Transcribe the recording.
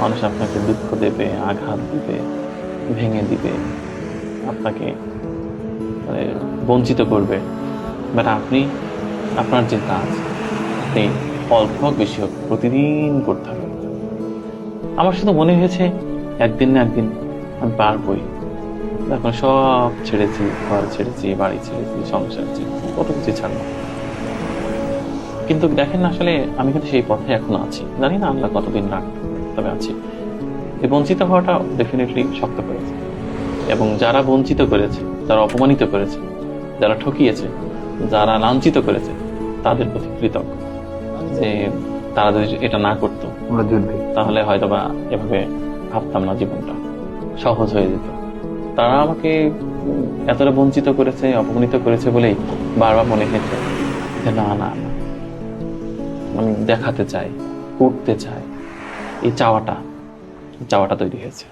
মানুষ আপনাকে দুঃখ দেবে, আঘাত দিবে, ভেঙে দিবে, আপনাকে মানে বঞ্চিত করবে। বাট আপনি আপনার যে কাজ, আপনি অল্প হোক বেশি হোক প্রতিদিন করতে হবে। আমার শুধু মনে হয়েছে একদিন না একদিন আমি পারবই। এখন সব ছেড়েছি, ঘর ছেড়েছি, বাড়ি ছেড়েছি, সংসার ছেড়েছি, কত কিছু ছাড়লাম। কিন্তু দেখেন না, আসলে আমি কিন্তু সেই পথে এখনো আছি। জানি না আল্লাহ কতদিন রাখবে, তবে আছি। এই বঞ্চিত হওয়াটা ডেফিনেটলি শক্ত করেছে, এবং যারা বঞ্চিত করেছে, যারা অপমানিত করেছে, যারা ঠকিয়েছে, যারা লাঞ্ছিত করেছে, তাদের প্রতি কৃতজ্ঞ যে তারা যদি এটা না করতো আমরা যুদ্ধে তাহলে হয়তোবা এভাবে ভাবতাম না, জীবনটা সহজ হয়ে যেত। তারা আমাকে এতটা বঞ্চিত করেছে, অপমানিত করেছে বলেই বারবার মনে হয়েছে যে না না না, আমি দেখাতে চাই, করতে চাই, এই চাওয়াটা তৈরি হয়েছে।